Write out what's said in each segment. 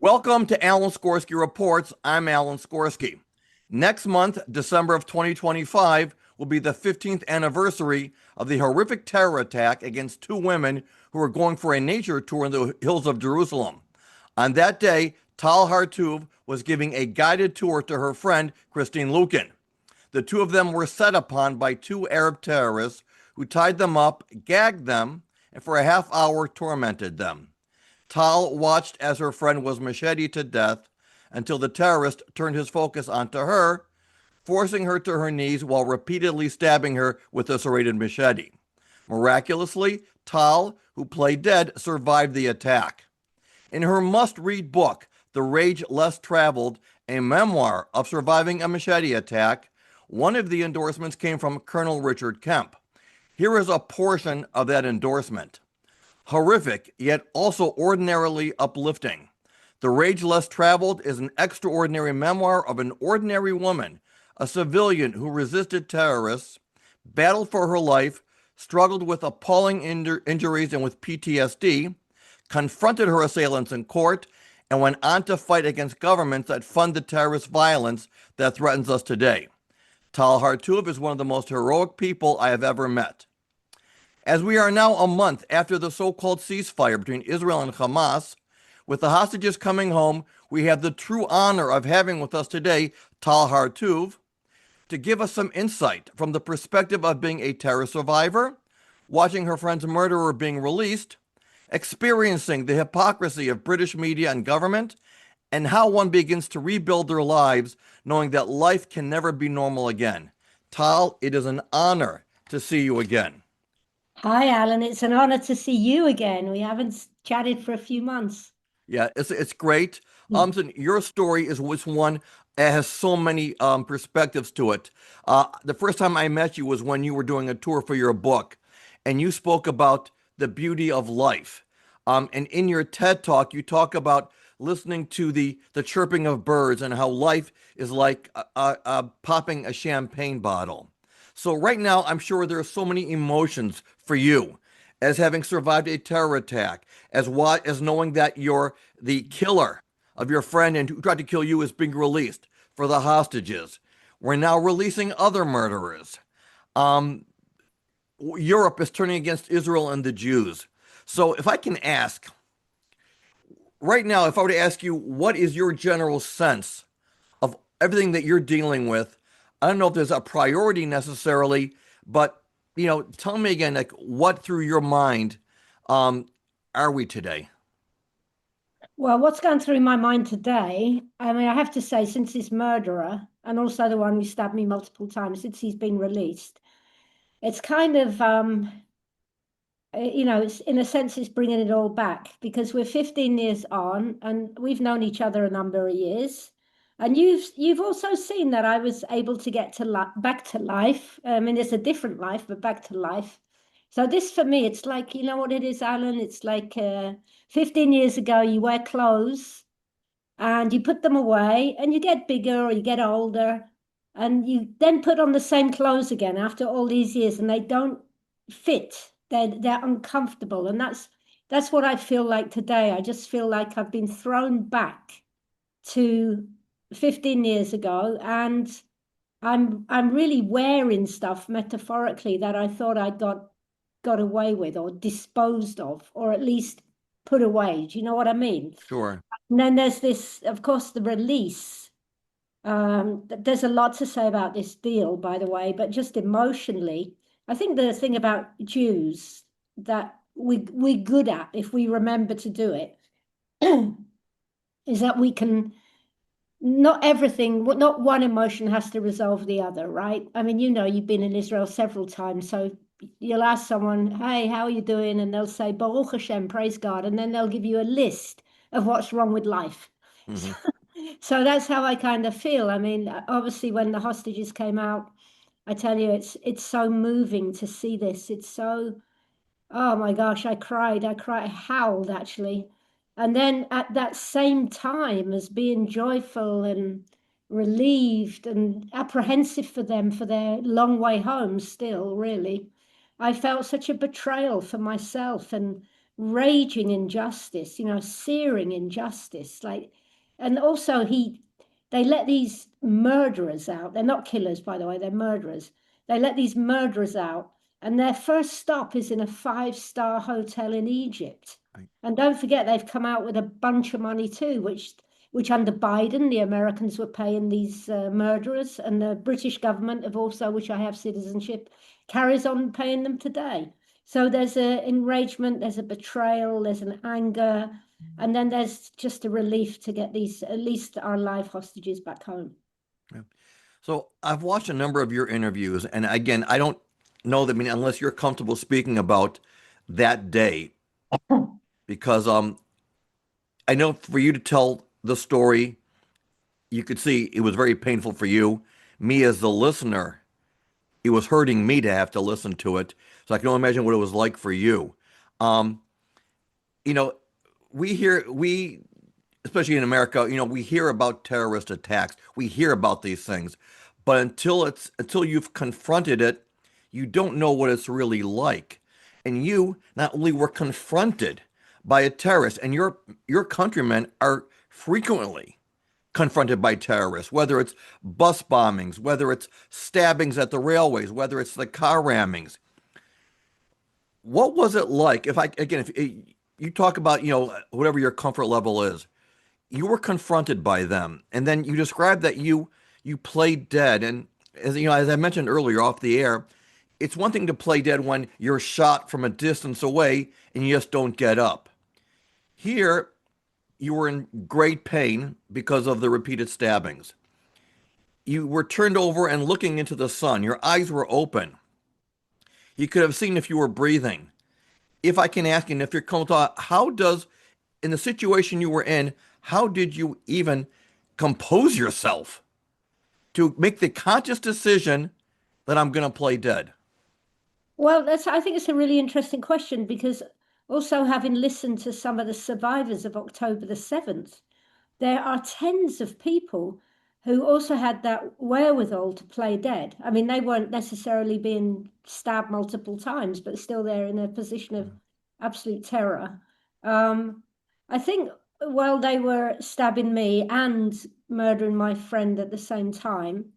Welcome to Alan Skorsky Reports. I'm Alan Skorsky. Next month, December of 2025, will be the 15th anniversary of the horrific terror attack against two women who were going for a nature tour in the hills of Jerusalem. On that day, Tal Hartuv was giving a guided tour to her friend, Kristine Luken. The two of them were set upon by two Arab terrorists who tied them up, gagged them, and for a half hour tormented them. Tal watched as her friend was macheted to death until the terrorist turned his focus onto her, forcing her to her knees while repeatedly stabbing her with a serrated machete. Miraculously, Tal, who played dead, survived the attack. In her must-read book, The Rage Less Traveled, a memoir of surviving a machete attack, one of the endorsements came from Colonel Richard Kemp. Here is a portion of that endorsement. Horrific, yet also ordinarily uplifting. The Rage Less Traveled is an extraordinary memoir of an ordinary woman, a civilian who resisted terrorists, battled for her life, struggled with appalling injuries and with PTSD, confronted her assailants in court, and went on to fight against governments that fund the terrorist violence that threatens us today. Tal Hartuv is one of the most heroic people I have ever met. As we are now a month after the so-called ceasefire between Israel and Hamas, with the hostages coming home, we have the true honor of having with us today Tal Hartuv to give us some insight from the perspective of being a terror survivor, watching her friend's murderer being released, experiencing the hypocrisy of British media and government, and how one begins to rebuild their lives knowing that life can never be normal again. Tal, it is an honor to see you again. Hi, Alan. It's an honor to see you again. We haven't chatted for a few months. Yeah, it's great. Hmm. So your story is one that has so many perspectives to it. The first time I met you was when you were doing a tour for your book, and you spoke about the beauty of life. And in your TED talk, you talk about listening to the chirping of birds and how life is like popping a champagne bottle. So right now, I'm sure there are so many emotions for you as having survived a terror attack, as knowing that you're the killer of your friend and who tried to kill you is being released for the hostages. We're now releasing other murderers. Um, Europe is turning against Israel and the Jews. So if I can ask, right now, if I were to ask you, what is your general sense of everything that you're dealing with? I don't know if there's a priority necessarily, but tell me again, like what through your mind um, are we today? Well, what's gone through my mind today? I mean, I have to say, since this murderer, and also the one who stabbed me multiple times, since he's been released, it's kind of, it's in a sense, it's bringing it all back because we're 15 years on and we've known each other a number of years. And you've also seen that I was able to get to back to life. I mean, it's a different life, but back to life. So this for me, it's like, you know what it is, Alan? It's like 15 years ago, you wear clothes and you put them away and you get bigger or you get older and you then put on the same clothes again after all these years and they don't fit. They're uncomfortable. And that's what I feel like today. I just feel like I've been thrown back to 15 years ago and I'm really wearing stuff metaphorically that I thought I got away with or disposed of or at least put away. Do you know what I mean? Sure. And then there's this, of course, the release. There's a lot to say about this deal, by the way, but just emotionally, I think the thing about Jews that we're good at, if we remember to do it, is that we can not everything, not one emotion has to resolve the other, right? I mean, you've been in Israel several times, so you'll ask someone, "Hey, how are you doing?" And they'll say, "Baruch Hashem, praise God," and then they'll give you a list of what's wrong with life. Hmm. So that's how I kind of feel. I mean, obviously, when the hostages came out, I tell you, it's so moving to see this. It's so, oh my gosh, I howled actually. And then at that same time as being joyful and relieved and apprehensive for them for their long way home still, really, I felt such a betrayal for myself and raging injustice, searing injustice. And also they let these murderers out. They're not killers, by the way, they're murderers. They let these murderers out, and their first stop is in a 5-star hotel in Egypt. Right. And don't forget, they've come out with a bunch of money too, which under Biden, the Americans were paying these murderers, and the British government have also, which I have citizenship, carries on paying them today. So there's an enragement, there's a betrayal, there's an anger, and then there's just a relief to get these, at least our live hostages, back home. Yeah. So I've watched a number of your interviews, and again, I don't know that, I mean, unless you're comfortable speaking about that day, because I know for you to tell the story, you could see it was very painful for you. Me as the listener, it was hurting me to have to listen to it. So I can only imagine what it was like for you. Um, you know, we especially in America, we hear about terrorist attacks. We hear about these things, but until you've confronted it, you don't know what it's really like. And you not only were confronted by a terrorist, and your countrymen are frequently confronted by terrorists, whether it's bus bombings, whether it's stabbings at the railways, whether it's the car rammings. What was it like? If you talk about, whatever your comfort level is, you were confronted by them, and then you described that you played dead. And as I mentioned earlier off the air, it's one thing to play dead when you're shot from a distance away and you just don't get up. Here, you were in great pain because of the repeated stabbings. You were turned over and looking into the sun. Your eyes were open. You could have seen if you were breathing. If I can ask, and if you're comfortable, in the situation you were in, how did you even compose yourself to make the conscious decision that I'm going to play dead? Well, I think it's a really interesting question, because also having listened to some of the survivors of October the 7th, there are tens of people who also had that wherewithal to play dead. I mean, they weren't necessarily being stabbed multiple times, but still they're in a position of absolute terror. I think while they were stabbing me and murdering my friend at the same time,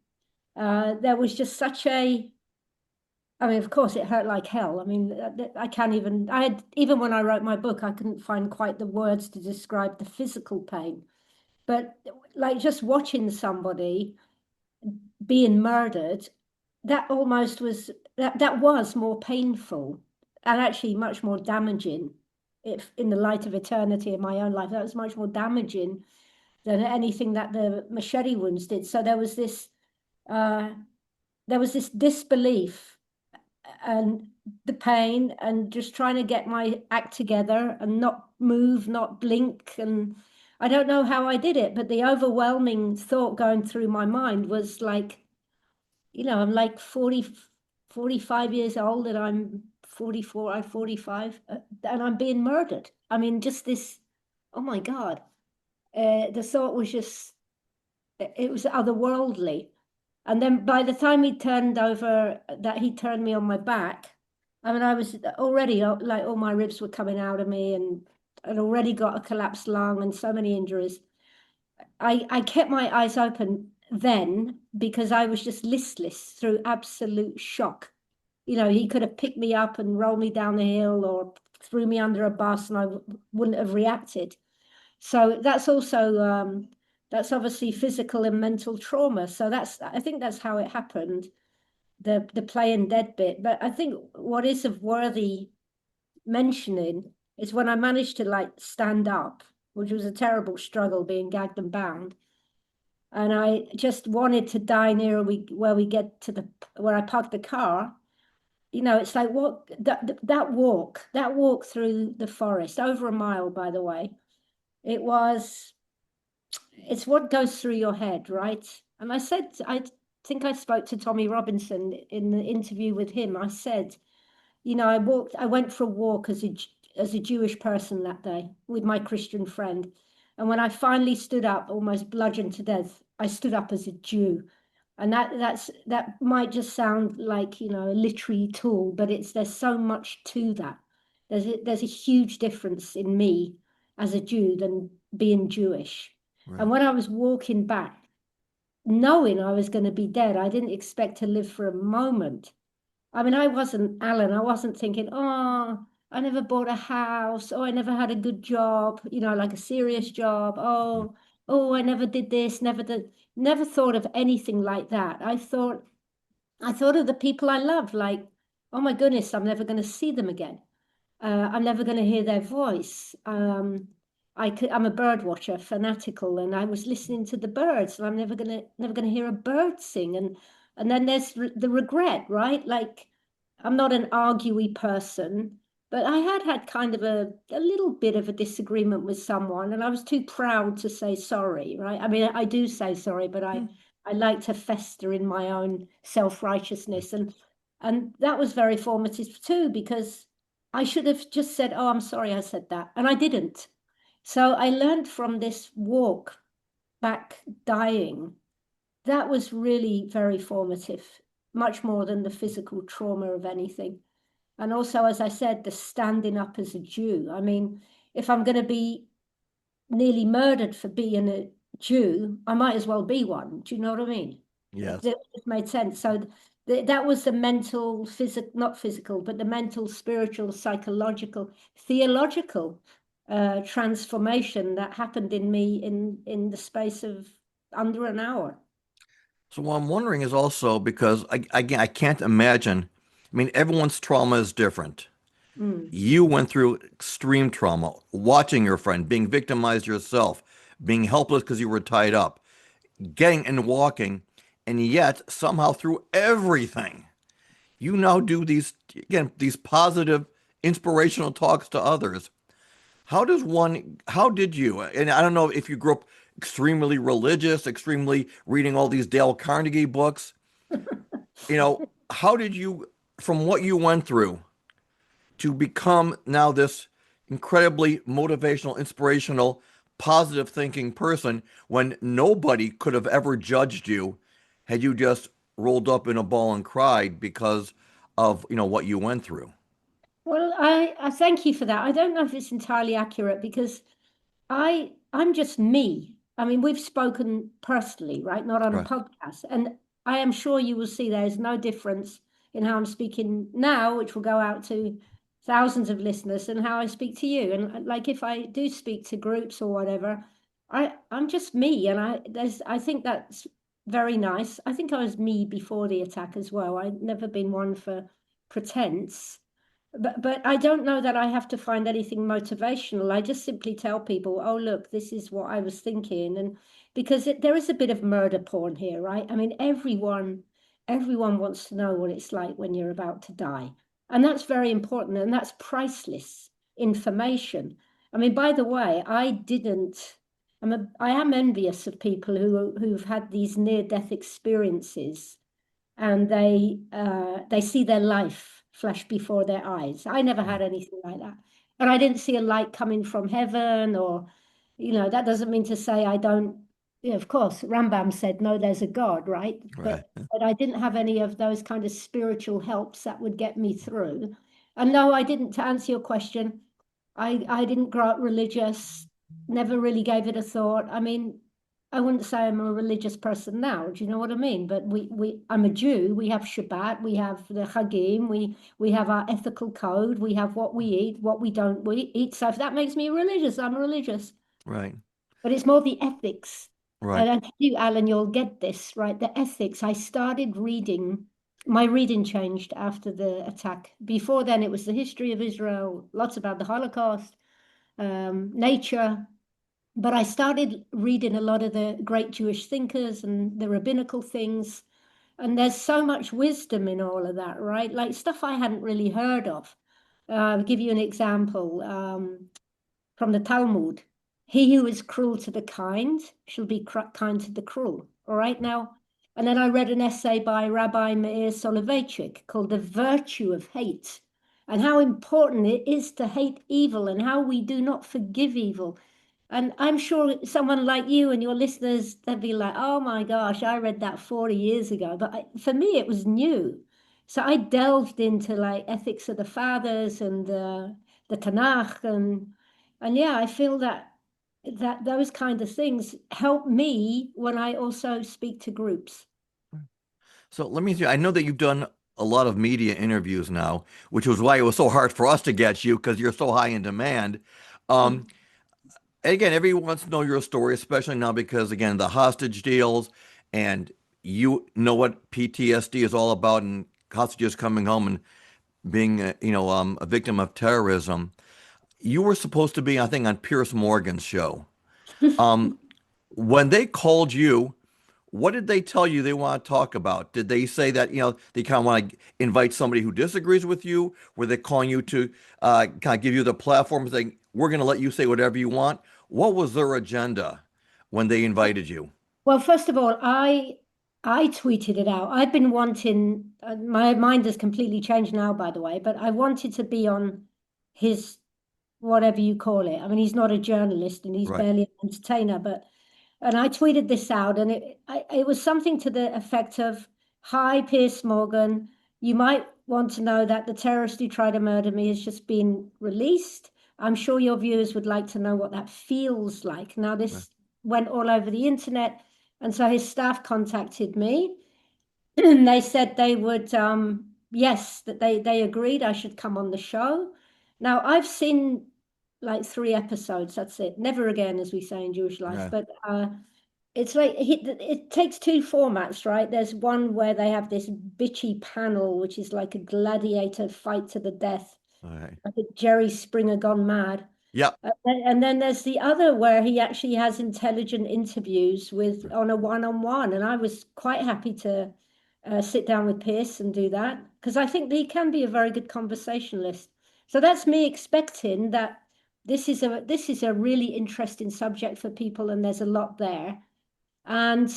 there was just I mean, of course, it hurt like hell. I mean, I can't even, even when I wrote my book, I couldn't find quite the words to describe the physical pain. But like just watching somebody being murdered, that almost was, that was more painful and actually much more damaging. If in the light of eternity in my own life, that was much more damaging than anything that the machete wounds did. So uh, there was this disbelief and the pain and just trying to get my act together and not move, not blink. And I don't know how I did it, but the overwhelming thought going through my mind was like, I'm like 45 years old and I'm 44, I'm 45, and I'm being murdered. I mean, just this, oh my God. The thought was just, it was otherworldly. And then by the time he turned me on my back, I mean, I was already like all my ribs were coming out of me, and I'd already got a collapsed lung and so many injuries. I kept my eyes open then because I was just listless through absolute shock. He could have picked me up and rolled me down the hill or threw me under a bus and I wouldn't have reacted. So that's obviously physical and mental trauma. So I think that's how it happened, the playing dead bit. But I think what is of worthy mentioning is when I managed to like stand up, which was a terrible struggle being gagged and bound. And I just wanted to die near where we get to where I parked the car. It's like that walk through the forest, over a mile, by the way. It's what goes through your head, right? And I think I spoke to Tommy Robinson in the interview with him. I said, I went for a walk as a Jewish person that day with my Christian friend. And when I finally stood up, almost bludgeoned to death, I stood up as a Jew. And that might just sound like, a literary tool, but there's so much to that. There's a huge difference in me as a Jew than being Jewish. Right. And when I was walking back, knowing I was going to be dead, I didn't expect to live for a moment. I mean, I wasn't Alan. I wasn't thinking, oh, I never bought a house. Oh, I never had a good job, like a serious job. Mhm. Oh, I never did this, never thought of anything like that. I thought of the people I love, like, oh my goodness, I'm never going to see them again. I'm never going to hear their voice. I'm a bird watcher, fanatical, and I was listening to the birds, and I'm never gonna hear a bird sing. And then there's the regret, right? Like, I'm not an arguey person, but I had kind of a little bit of a disagreement with someone, and I was too proud to say sorry, right? I mean, I do say sorry, but I like to fester in my own self-righteousness, and that was very formative too, because I should have just said, oh, I'm sorry I said that. And I didn't. So I learned from this walk back dying. That was really very formative, much more than the physical trauma of anything. And also, as I said, the standing up as a Jew. I mean, if I'm going to be nearly murdered for being a Jew, I might as well be one. Do you know what I mean? Yes. That just made sense. So that was the mental, not physical, but the mental, spiritual, psychological, theological transformation that happened in me in the space of under an hour. So what I'm wondering is also because again, I can't imagine. I mean, everyone's trauma is different. Mm. You went through extreme trauma, watching your friend, being victimized yourself, being helpless because you were tied up, getting and walking, and yet somehow through everything, you now do these positive, inspirational talks to others. How did you, and I don't know if you grew up extremely religious, extremely reading all these Dale Carnegie books, how did you, from what you went through, to become now this incredibly motivational, inspirational, positive thinking person when nobody could have ever judged you had you just rolled up in a ball and cried because of, what you went through. Well, I thank you for that. I don't know if it's entirely accurate because I'm just me. I mean, we've spoken personally, right? Not on a Right. podcast. And I am sure you will see there is no difference in how I'm speaking now, which will go out to thousands of listeners, and how I speak to you. And like if I do speak to groups or whatever, I'm just me. And I think that's very nice. I think I was me before the attack as well. I'd never been one for pretense. But I don't know that I have to find anything motivational. I just simply tell people, oh, look, this is what I was thinking. And because there is a bit of murder porn here, right? I mean, everyone wants to know what it's like when you're about to die. And that's very important. And that's priceless information. I mean, by the way, I am envious of people who've had these near-death experiences and they see their life flash before their eyes. I never had anything like that. And I didn't see a light coming from heaven or, that doesn't mean to say I don't, of course, Rambam said, no, there's a God, right? Right. But I didn't have any of those kind of spiritual helps that would get me through. And no, I didn't, to answer your question, I didn't grow up religious, never really gave it a thought. I mean, I wouldn't say I'm a religious person now. Do you know what I mean? But I'm a Jew. We have Shabbat. We have the Chagim. We have our ethical code. We have what we eat, what we don't eat. So if that makes me religious, I'm religious. Right. But it's more the ethics. Right. And I tell you, Alan, you'll get this, right? The ethics. I started reading. My reading changed after the attack. Before then, it was the history of Israel, lots about the Holocaust, nature. But I started reading a lot of the great Jewish thinkers and the rabbinical things. And there's so much wisdom in all of that, right? Like stuff I hadn't really heard of. I'll give you an example from the Talmud. He who is cruel to the kind shall be kind to the cruel. All right now. And then I read an essay by Rabbi Meir Soloveitchik called The Virtue of Hate and how important it is to hate evil and how we do not forgive evil. And I'm sure someone like you and your listeners, they'd be like, oh my gosh, I read that 40 years ago. But for me, it was new. So I delved into like ethics of the fathers and the the Tanakh, and yeah, I feel that those kind of things help me when I also speak to groups. So let me see. I know that you've done a lot of media interviews now, which was why it was so hard for us to get you because you're so high in demand. Um, again, everyone wants to know your story, especially now because again, the hostage deals and you know what PTSD is all about and hostages coming home and being, a victim of terrorism. You were supposed to be, I think, on Pierce Morgan's show. Um, when they called you, what did they tell you they want to talk about? Did they say that, they kind of want to invite somebody who disagrees with you? Were they calling you to kind of give you the platform saying, we're going to let you say whatever you want? What was their agenda when they invited you? Well, first of all, I tweeted it out. I've been wanting, my mind has completely changed now, by the way, but I wanted to be on his whatever you call it. I mean, he's not a journalist and he's Right. barely an entertainer, but and I tweeted this out, and it was something to the effect of, "Hi, Piers Morgan. You might want to know that the terrorist who tried to murder me has just been released. I'm sure your viewers would like to know what that feels like." Now, Right. this went all over the internet, and so his staff contacted me, and they said they would, yes, that they agreed I should come on the show. Now, I've seen like 3 episodes. That's it. Never again, as we say in Jewish life. Yeah. But it's like it takes two formats, right? There's one where they have this bitchy panel, which is like a gladiator fight to the death, All right. like a Jerry Springer gone mad. Yeah. And then there's the other where he actually has intelligent interviews with on a one-on-one, and I was quite happy to sit down with Pierce and do that because I think he can be a very good conversationalist. So that's me expecting that this is a really interesting subject for people, and there's a lot there. And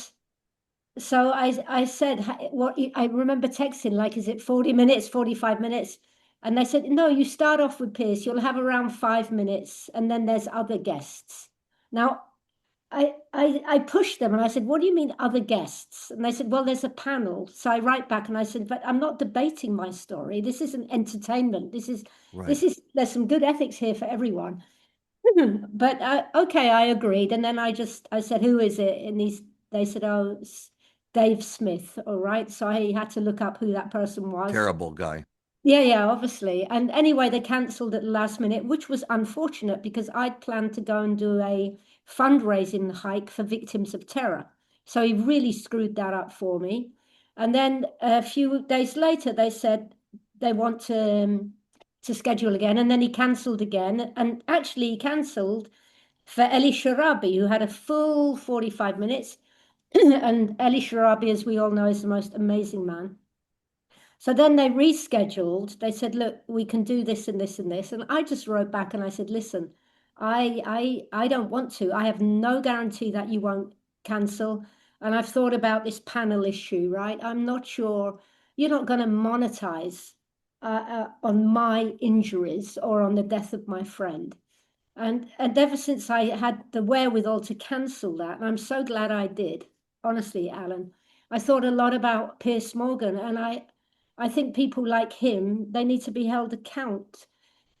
so I said, what I remember texting, like, is it 40 minutes, 45 minutes? And they said, no, you start off with Pierce, you'll have around 5 minutes, and then there's other guests. Now, I pushed them and I said, what do you mean other guests? And they said, well, there's a panel. So I write back and I said, but I'm not debating my story. This isn't entertainment. Right. There's some good ethics here for everyone. But okay, I agreed. And then I said, who is it? And they said, oh, it's Dave Smith. All right. So I had to look up who that person was. Terrible guy. Yeah, yeah, obviously. And anyway, they cancelled at the last minute, which was unfortunate because I'd planned to go and do a fundraising hike for victims of terror. So he really screwed that up for me. And then a few days later, they said they want to schedule again, and then he cancelled again. And actually, he cancelled for Eli Sharabi, who had a full 45 minutes. And Eli Sharabi, as we all know, is the most amazing man. So then they rescheduled. They said, look, we can do this and this and this. And I just wrote back and I said, listen, I don't want to. I have no guarantee that you won't cancel. And I've thought about this panel issue, right? I'm not sure you're not going to monetize on my injuries or on the death of my friend. And ever since I had the wherewithal to cancel that, and I'm so glad I did, honestly, Alan, I thought a lot about Piers Morgan, and I think people like him, they need to be held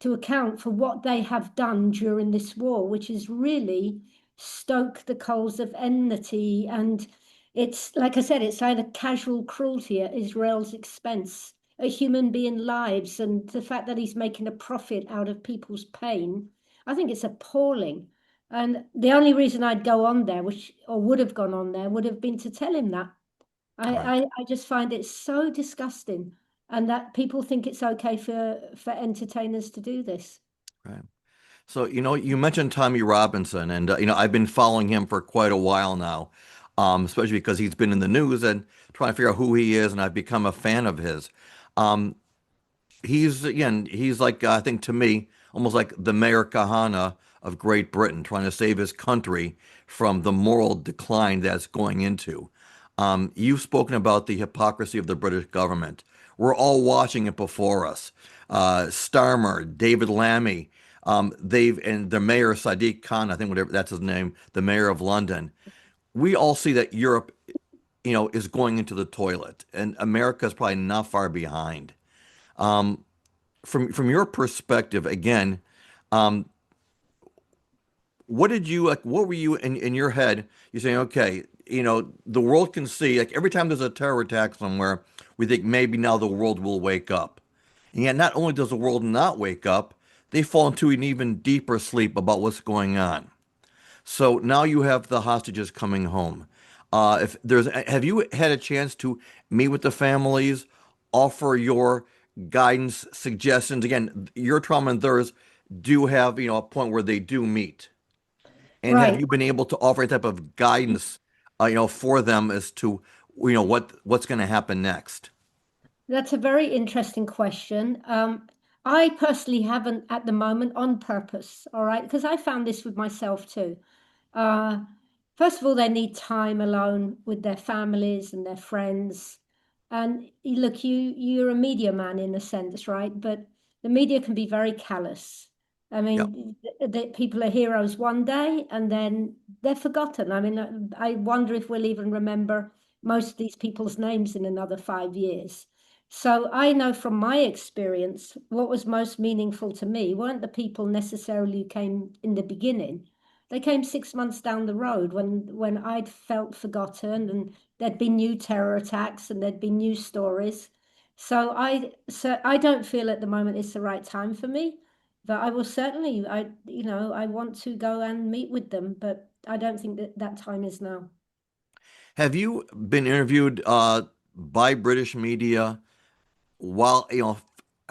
to account for what they have done during this war, which is really stoke the coals of enmity. And it's like I said, it's either casual cruelty at Israel's expense, a human being lives, and the fact that he's making a profit out of people's pain. I think it's appalling. And the only reason I'd go on there, which or would have gone on there, would have been to tell him that. Right. I just find it so disgusting, and that people think it's okay for entertainers to do this. Right. So, you mentioned Tommy Robinson, and, I've been following him for quite a while now, especially because he's been in the news and trying to figure out who he is, and I've become a fan of his. Um, he's like, I think to me, almost like the Mayor Kahana of Great Britain, trying to save his country from the moral decline that's going into. You've spoken about the hypocrisy of the British government. We're all watching it before us. Starmer, David Lammy, and the mayor Sadiq Khan, I think whatever that's his name, the mayor of London. We all see that Europe, is going into the toilet, and America is probably not far behind. Um, from your perspective, again, um, what did you like? What were you in your head? You're saying, okay, the world can see, like every time there's a terror attack somewhere, we think maybe now the world will wake up. And yet, not only does the world not wake up, they fall into an even deeper sleep about what's going on. So now you have the hostages coming home. If there's, have you had a chance to meet with the families, offer your guidance, suggestions? Again, your trauma and theirs do have, a point where they do meet. And have Right. you been able to offer a type of guidance, for them as to, what's going to happen next? That's a very interesting question. I personally haven't at the moment on purpose, all right, because I found this with myself too. Uh, First of all, they need time alone with their families and their friends. And look, you're a media man in a sense, right? But the media can be very callous. I Yeah. mean, people are heroes one day and then they're forgotten. I mean, I wonder if we'll even remember most of these people's names in another 5 years. So I know from my experience, what was most meaningful to me weren't the people necessarily who came in the beginning. They came 6 months down the road when I'd felt forgotten and there'd been new terror attacks and there'd been new stories. So I don't feel at the moment it's the right time for me, but I will certainly I want to go and meet with them, but I don't think that that time is now. Have you been interviewed by British media while,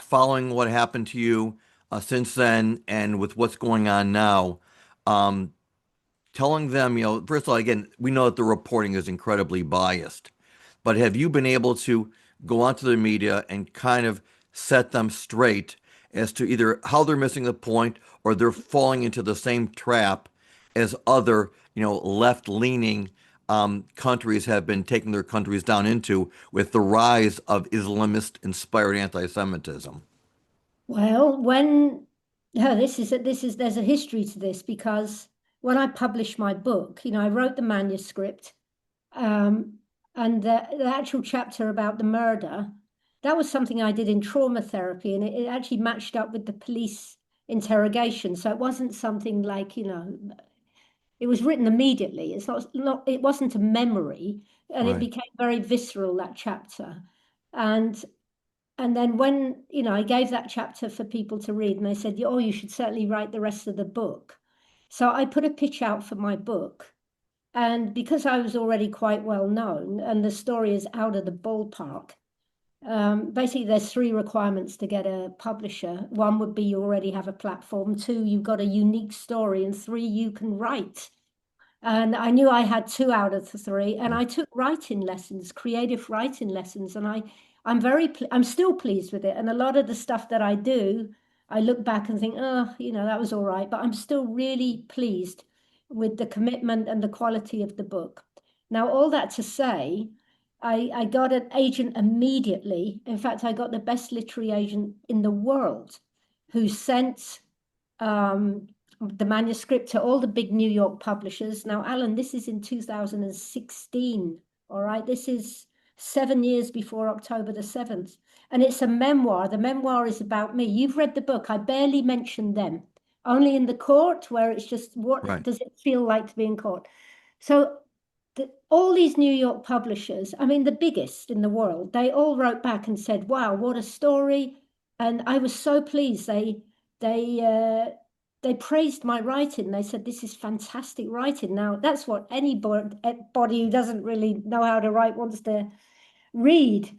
following what happened to you since then and with what's going on now? Um, Telling them, first of all, again, we know that the reporting is incredibly biased, but have you been able to go onto the media and kind of set them straight as to either how they're missing the point or they're falling into the same trap as other, left-leaning countries have been taking their countries down into with the rise of Islamist-inspired anti-Semitism? Well, when no, this is there's a history to this because when I published my book, I wrote the manuscript. Um, and the actual chapter about the murder, that was something I did in trauma therapy, and it actually matched up with the police interrogation. So it wasn't something like, it was written immediately. It wasn't a memory, and it Right. became very visceral, that chapter. And and then when, I gave that chapter for people to read, and they said, oh, you should certainly write the rest of the book. So I put a pitch out for my book. And because I was already quite well known and the story is out of the ballpark, basically there's three requirements to get a publisher. One would be you already have a platform. Two, you've got a unique story. And three, you can write. And I knew I had two out of the three. And I took writing lessons, creative writing lessons. And I'm still pleased with it. And a lot of the stuff that I do, I look back and think, oh, that was all right. But I'm still really pleased with the commitment and the quality of the book. Now, all that to say, I got an agent immediately. In fact, I got the best literary agent in the world who sent um, the manuscript to all the big New York publishers. Now, Alan, this is in 2016. All right. This is 7 years before October the 7th. And it's a memoir. The memoir is about me. You've read the book. I barely mentioned them, only in the court where it's just what Right. does it feel like to be in court? So all these New York publishers, I mean, the biggest in the world, they all wrote back and said, wow, what a story. And I was so pleased. They they praised my writing. They said, this is fantastic writing. Now, that's what anybody who doesn't really know how to write wants to read.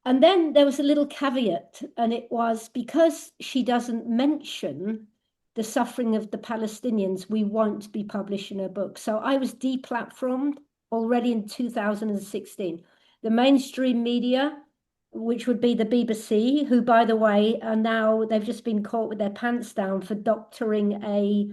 And then there was a little caveat, and it was because she doesn't mention the suffering of the Palestinians, we won't be publishing her book. So I was deplatformed already in 2016. The mainstream media, which would be the BBC, who, by the way, are now, they've just been caught with their pants down for doctoring a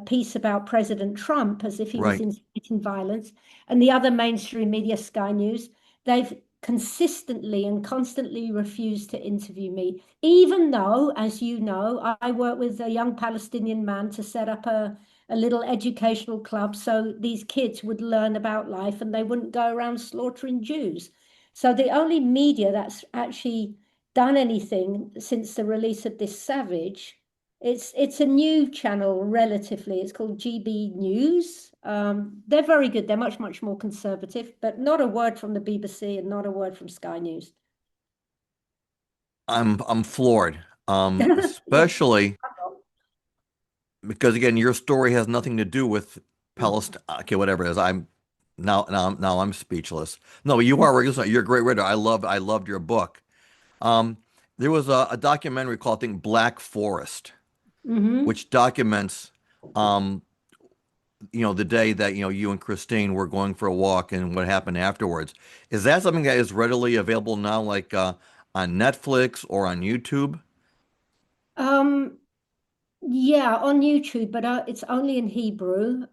piece about President Trump as if he was Right. inciting violence. And the other mainstream media, Sky News, they've consistently and constantly refused to interview me, even though, as you know, I work with a young Palestinian man to set up a little educational club so these kids would learn about life and they wouldn't go around slaughtering Jews. So the only media that's actually done anything since the release of this Savage. It's a new channel relatively. It's called GB News. They're very good. They're much more conservative, but not a word from the BBC and not a word from Sky News. I'm floored. Yeah. Especially because again, your story has nothing to do with Palestine. Okay, whatever it is. Now I'm speechless. No, you are you're a great writer. I loved your book. Um, there was a documentary called, I think, Black Forest, Hmm. which documents um the day that you and Kristine were going for a walk and what happened afterwards. Is that something that is readily available now, like on Netflix or on YouTube? Um, yeah, on YouTube, but it's only in Hebrew.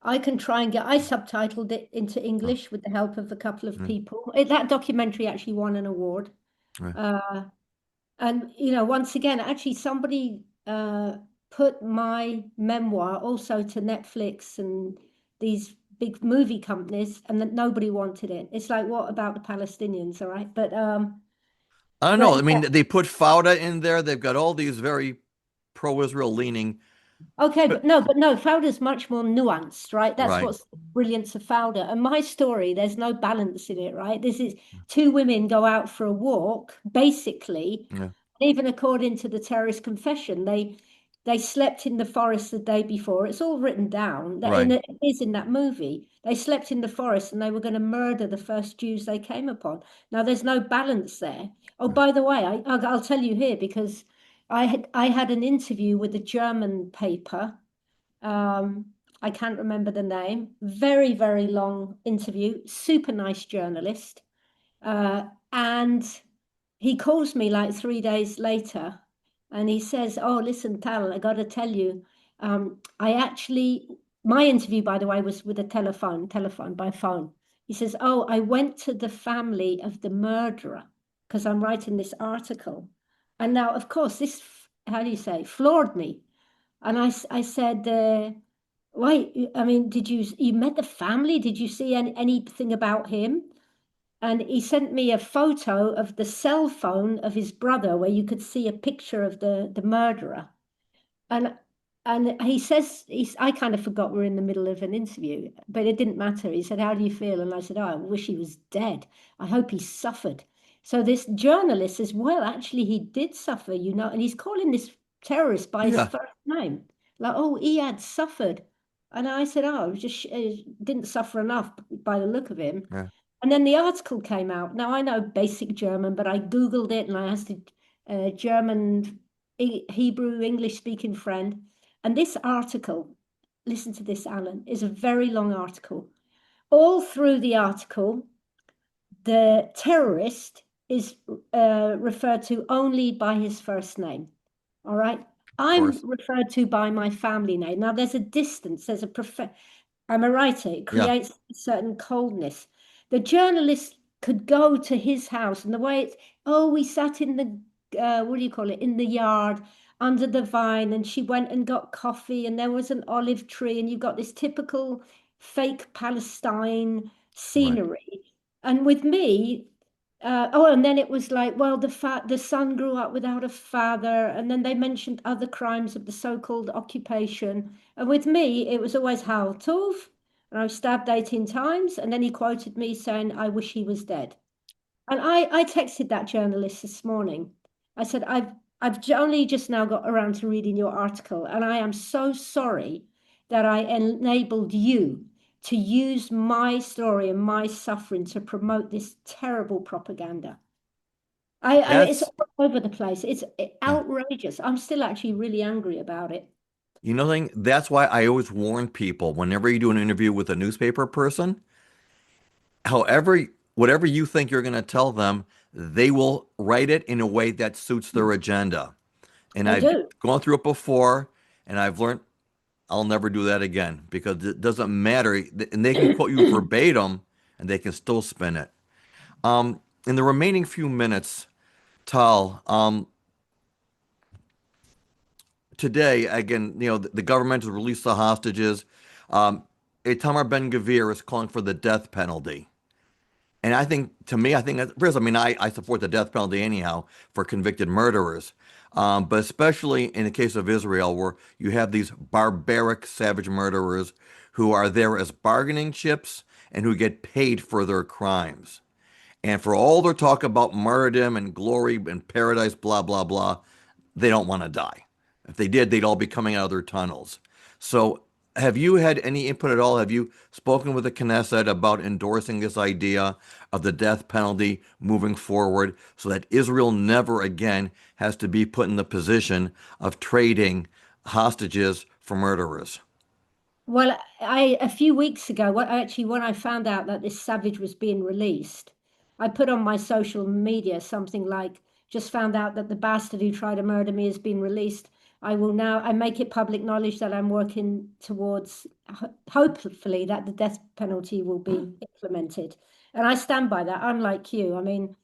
I can try and I subtitled it into Oh, English with the help of a couple of mm, people. That documentary actually won an award. right. Uh, and once again, actually somebody put my memoir also to Netflix and these big movie companies, and that nobody wanted it. It's like, what about the Palestinians, all right? I don't know. But I yeah, mean, they put Fauda in there. They've got all these very pro-Israel leaning. okay, But but no, Fauda's much more nuanced, right? That's right. what's the brilliance of Fauda. And my story, there's no balance in it, right? This is two women go out for a walk, basically, Yeah. even according to the terrorist confession, they slept in the forest the day before. It's all written down. Right. It is in that movie. They slept in the forest and they were going to murder the first Jews they came upon. Now there's no balance there. Oh, Yeah. by the way, I'll tell you here because I had an interview with a German paper. Um, I can't remember the name. Very long interview. Super nice journalist. And he calls me like 3 days later and he says, "Oh, listen, Tal, I got to tell you, I actually, my interview, by the way, was with a telephone by phone." He says, "Oh, I went to the family of the murderer because I'm writing this article." And now, of course, this, how do you say, floored me. And I said, wait, I mean, you met the family? Did you see anything about him? And he sent me a photo of the cell phone of his brother where you could see a picture of the murderer. And he says, I kind of forgot we're in the middle of an interview, but it didn't matter. He said, "How do you feel?" And I said, "Oh, I wish he was dead. I hope he suffered." So this journalist says, "Well, actually, he did suffer, and he's calling this terrorist by his Yeah. first name. Like, oh, he had suffered." And I said, "Oh, just didn't suffer enough by the look of him." Yeah. And then the article came out. Now I know basic German, but I Googled it and I asked a German, Hebrew, English speaking friend. And this article, listen to this, Alan, is a very long article. All through the article, the terrorist is referred to only by his first name. All right. Of I'm course. referred to by my family name. Now there's a distance, there's a I'm a writer. It Yeah. creates a certain coldness. The journalist could go to his house, and the way it's, oh, we sat in the, what do you call it, in the yard under the vine, and she went and got coffee, and there was an olive tree, and you've got this typical fake Palestine Right. scenery. And with me, oh, and then it was like, well, the son grew up without a father, and then they mentioned other crimes of the so-called occupation. And with me, it was always Hartuv, and I was stabbed 18 times. And then he quoted me saying, "I wish he was dead." And I texted that journalist this morning. I said, I've only just now got around to reading your article, and I am so sorry that I enabled you to use my story and my suffering to promote this terrible propaganda. It's That's all over the place. It's yeah. outrageous. I'm still actually really angry about it. Thing, that's why I always warn people whenever you do an interview with a newspaper person, however, whatever you think you're going to tell them, they will write it in a way that suits their agenda. And They I've do. gone through it before, and I've learned I'll never do that again because it doesn't matter. And they can quote you verbatim, and they can still spin it. In the remaining few minutes, Tal, today, again, the government has released the hostages. Itamar Ben-Gvir is calling for the death penalty. And I think, to me, I think, first, I mean, I support the death penalty anyhow for convicted murderers. But especially in the case of Israel, where you have these barbaric, savage murderers who are there as bargaining chips and who get paid for their crimes. And for all their talk about martyrdom and glory and paradise, blah, blah, blah, they don't want to die. If they did, they'd all be coming out of their tunnels. So, have you had any input at all? Have you spoken with the Knesset about endorsing this idea of the death penalty moving forward so that Israel never again has to be put in the position of trading hostages for murderers? Well, I a few weeks ago, when I found out that this Savage was being released, I put on my social media something like, "Just found out that the bastard who tried to murder me has been released. I make it public knowledge that I'm working towards, hopefully, that the death penalty will be implemented." And I stand by that. I'm like you. I mean,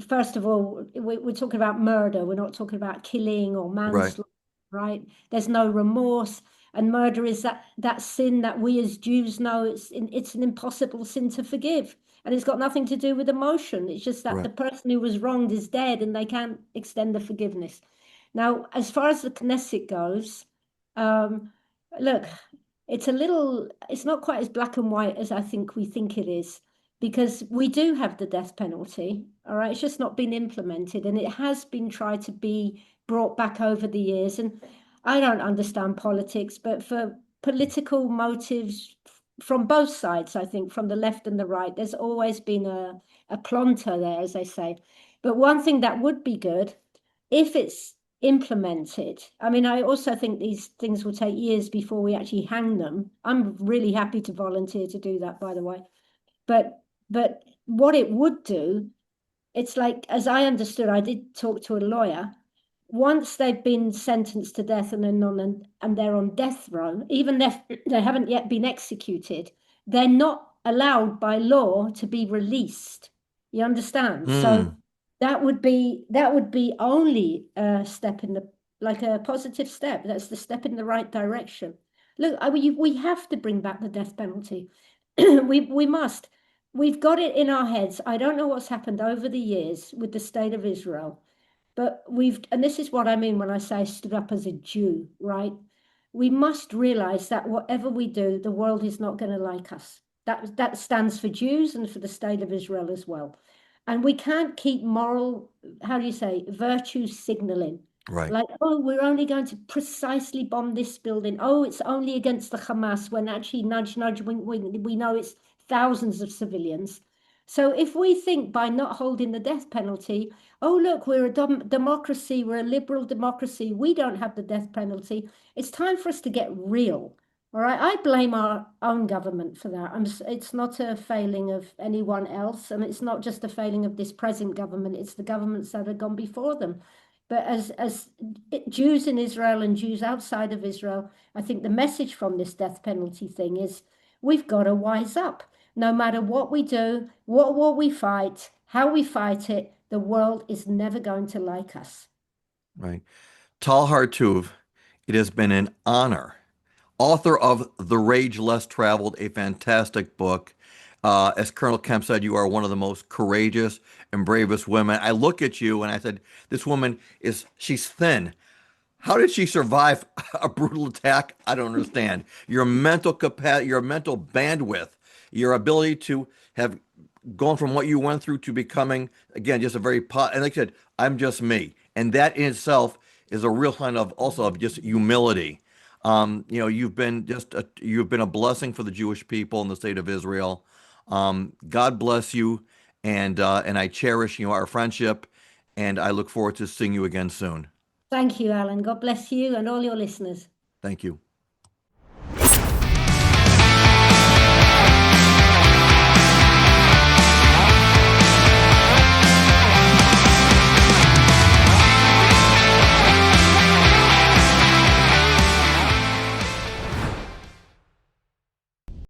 first of all, we're talking about murder. We're not talking about killing or Right, manslaughter, right? There's no remorse, and murder is that sin that we as Jews know it's an impossible sin to forgive, and it's got nothing to do with emotion. It's just that right, the person who was wronged is dead, and they can't extend the forgiveness. Now, as far as the Knesset goes, um, look, it's not quite as black and white as I think we think it is, because we do have the death penalty. All right, it's just not been implemented, and it has been tried to be brought back over the years. And I don't understand politics, but for political motives from both sides, I think from the left and the right, there's always been a planter there, as they say. But one thing that would be good if it's implemented. I mean, I also think these things will take years before we actually hang them. I'm really happy to volunteer to do that, by the way. But what it would do, it's like, as I understood, I did talk to a lawyer. Once they've been sentenced to death and they're on death row, even if they haven't yet been executed, they're not allowed by law to be released. You understand? So mm, that would be only a step in the like a positive step. That's the step in the right direction. Look, we have to bring back the death penalty. We must. We've got it in our heads. I don't know what's happened over the years with the state of Israel, but and this is what I mean when I say I stood up as a Jew, right? We must realize that whatever we do, the world is not going to like us. That stands for Jews and for the state of Israel as well. And we can't keep moral, how do you say, virtue signaling. right, Like, oh, we're only going to precisely bomb this building. Oh, it's only against the Hamas, when actually, nudge, nudge, wink, wink, we know it's thousands of civilians. So if we think by not holding the death penalty, oh, look, we're a democracy, we're a liberal democracy, we don't have the death penalty, it's time for us to get real. All right, I blame our own government for that. It's not a failing of anyone else, and it's not just a failing of this present government. It's the governments that have gone before them. But as Jews in Israel and Jews outside of Israel, I think the message from this death penalty thing is we've got to wise up. No matter what we do, what war we fight, how we fight it, the world is never going to like us. right. Tal Hartuv, it has been an honor. Author of The Rage Less Traveled, a fantastic book. As Colonel Kemp said, you are one of the most courageous and bravest women. I look at you and I said, this woman she's thin. How did she survive a brutal attack? I don't understand. Your mental capacity, your mental bandwidth, your ability to have gone from what you went through to becoming, again, just a and like I said, I'm just me. And that in itself is a real sign of also of just humility. You've been a blessing for the Jewish people in the state of Israel. God bless you, and I cherish our friendship, and I look forward to seeing you again soon. Thank you, Alan. God bless you and all your listeners. Thank you.